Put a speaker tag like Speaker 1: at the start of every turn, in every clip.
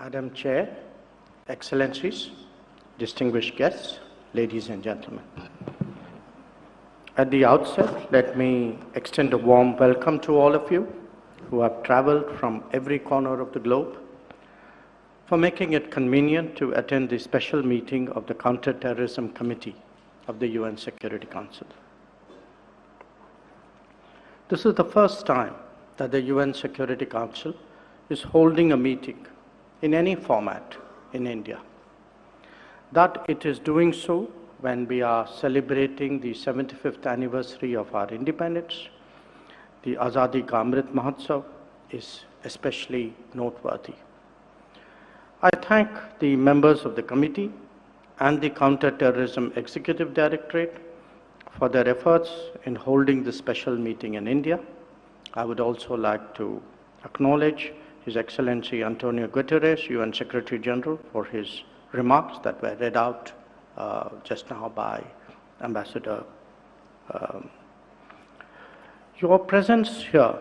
Speaker 1: Madam Chair, Excellencies, distinguished guests, ladies and gentlemen. At the outset, let me extend a warm welcome to all of you who have traveled from every corner of the globe for making it convenient to attend the special meeting of the Counter-Terrorism Committee of the UN Security Council. This is the first time that the UN Security Council is holding a meeting in any format in India. That it is doing so when we are celebrating the 75th anniversary of our independence, the Azadi Ka Amrit Mahotsav, is especially noteworthy. I thank the members of the committee and the Counter-Terrorism Executive Directorate for their efforts in holding this special meeting in India. I would also like to acknowledge His Excellency Antonio Guterres, UN Secretary General, for his remarks that were read out just now by Ambassador. Your presence here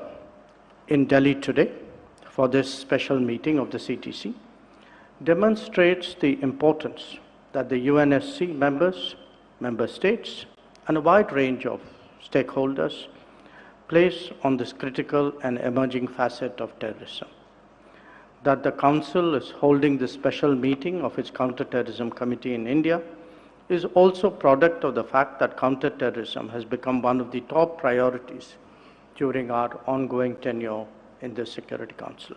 Speaker 1: in Delhi today for this special meeting of the CTC demonstrates the importance that the UNSC members, member states, and a wide range of stakeholders place on this critical and emerging facet of terrorism. That the Council is holding this special meeting of its Counter-Terrorism Committee in India is also a product of the fact that counter-terrorism has become one of the top priorities during our ongoing tenure in the Security Council.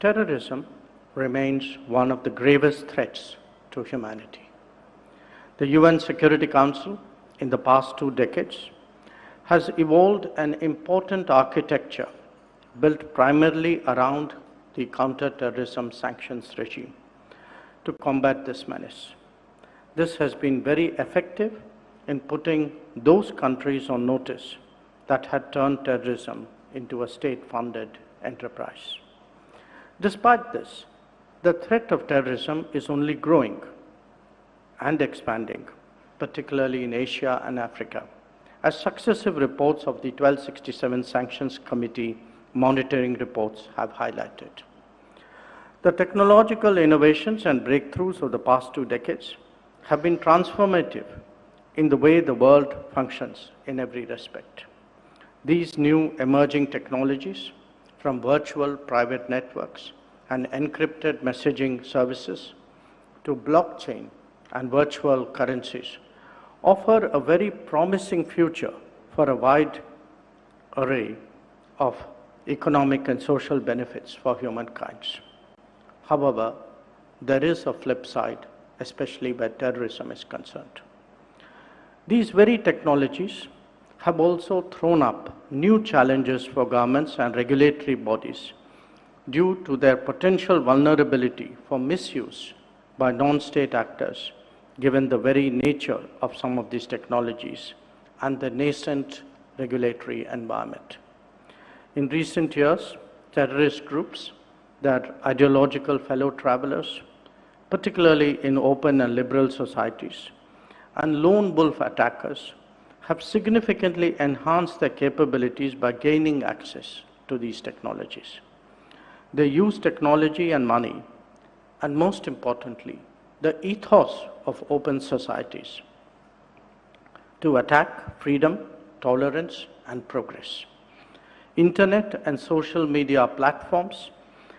Speaker 1: Terrorism remains one of the gravest threats to humanity. The UN Security Council, in the past 2 decades, has evolved an important architecture built primarily around the counter-terrorism sanctions regime to combat this menace. This has been very effective in putting those countries on notice that had turned terrorism into a state-funded enterprise. Despite this, the threat of terrorism is only growing and expanding, particularly in Asia and Africa, as successive reports of the 1267 Sanctions Committee monitoring reports have highlighted. The technological innovations and breakthroughs of the past 2 decades have been transformative in the way the world functions in every respect. These new emerging technologies, from virtual private networks and encrypted messaging services to blockchain and virtual currencies, offer a very promising future for a wide array of economic and social benefits for humankind. However, there is a flip side, especially where terrorism is concerned. These very technologies have also thrown up new challenges for governments and regulatory bodies due to their potential vulnerability for misuse by non-state actors, given the very nature of some of these technologies and the nascent regulatory environment. In recent years, terrorist groups, their ideological fellow travelers, particularly in open and liberal societies, and lone wolf attackers have significantly enhanced their capabilities by gaining access to these technologies. They use technology and money, and most importantly, the ethos of open societies to attack freedom, tolerance, and progress. Internet and social media platforms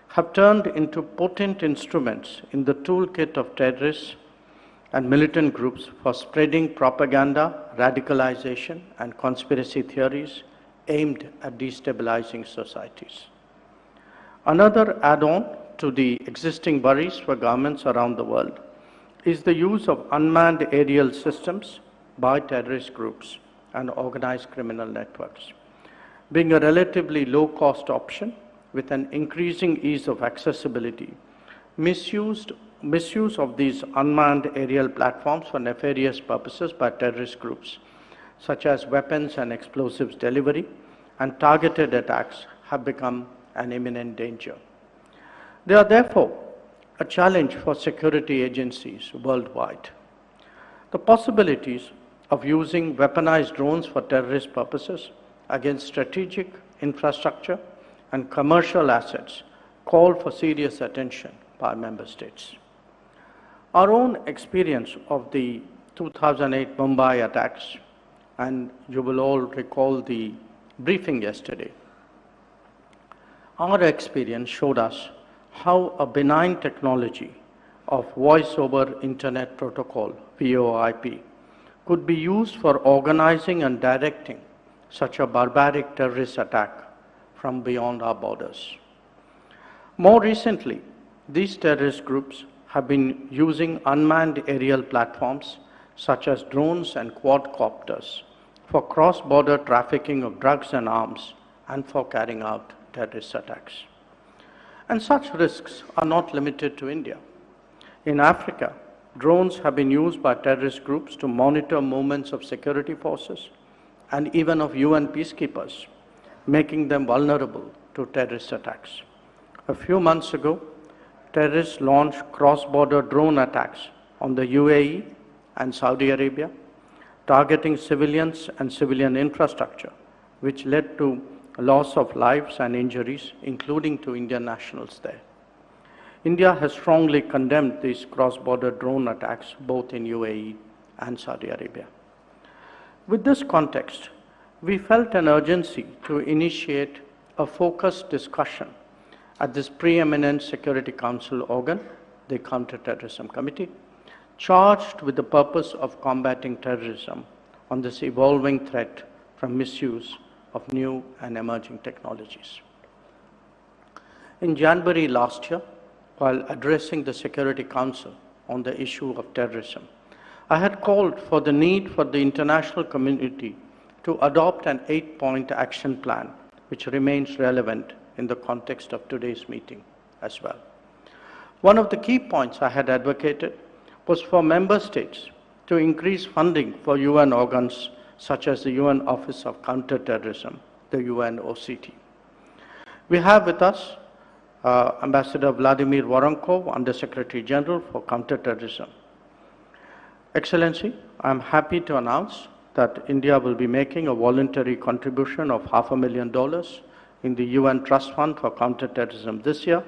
Speaker 1: have turned into potent instruments in the toolkit of terrorists and militant groups for spreading propaganda, radicalization, and conspiracy theories aimed at destabilizing societies. Another add-on to the existing worries for governments around the world is the use of unmanned aerial systems by terrorist groups and organized criminal networks. Being a relatively low-cost option with an increasing ease of accessibility, misuse of these unmanned aerial platforms for nefarious purposes by terrorist groups, such as weapons and explosives delivery and targeted attacks, have become an imminent danger. They are therefore a challenge for security agencies worldwide. The possibilities of using weaponized drones for terrorist purposes against strategic infrastructure and commercial assets call for serious attention by member states. Our own experience of the 2008 Mumbai attacks, and you will all recall the briefing yesterday, our experience showed us how a benign technology of Voice over Internet Protocol, VoIP, could be used for organizing and directing such a barbaric terrorist attack from beyond our borders. More recently, these terrorist groups have been using unmanned aerial platforms such as drones and quadcopters for cross-border trafficking of drugs and arms and for carrying out terrorist attacks. And such risks are not limited to India. In Africa, drones have been used by terrorist groups to monitor movements of security forces and even of UN peacekeepers, making them vulnerable to terrorist attacks. A few months ago, terrorists launched cross-border drone attacks on the UAE and Saudi Arabia, targeting civilians and civilian infrastructure, which led to loss of lives and injuries, including to Indian nationals there. India has strongly condemned these cross-border drone attacks, both in UAE and Saudi Arabia. With this context, we felt an urgency to initiate a focused discussion at this preeminent Security Council organ, the Counter-Terrorism Committee, charged with the purpose of combating terrorism on this evolving threat from misuse of new and emerging technologies. In January last year, while addressing the Security Council on the issue of terrorism, I had called for the need for the international community to adopt an 8-point action plan, which remains relevant in the context of today's meeting as well. One of the key points I had advocated was for member states to increase funding for UN organs such as the UN Office of Counterterrorism, the UNOCT. We have with us Ambassador Vladimir Voronkov, Under-Secretary General for Counterterrorism. Excellency, I am happy to announce that India will be making a voluntary contribution of $500,000 in the UN Trust Fund for Counterterrorism this year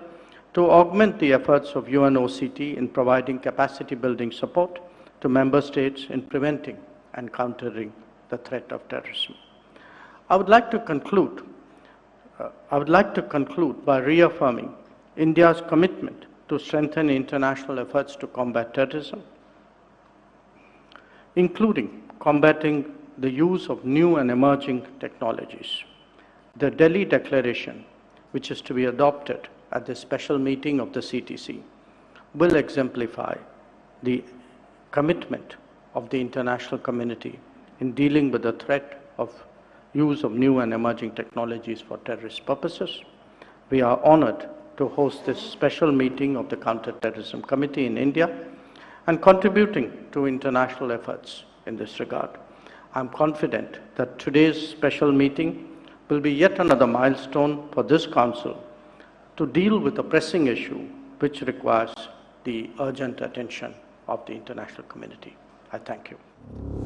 Speaker 1: to augment the efforts of UNOCT in providing capacity building support to member states in preventing and countering the threat of terrorism. I would like to conclude by reaffirming India's commitment to strengthen international efforts to combat terrorism, including combating the use of new and emerging technologies. The Delhi Declaration, which is to be adopted at the special meeting of the CTC, will exemplify the commitment of the international community in dealing with the threat of use of new and emerging technologies for terrorist purposes. We are honored to host this special meeting of the Counter-Terrorism Committee in India and contributing to international efforts in this regard. I'm confident that today's special meeting will be yet another milestone for this Council to deal with a pressing issue which requires the urgent attention of the international community. I thank you.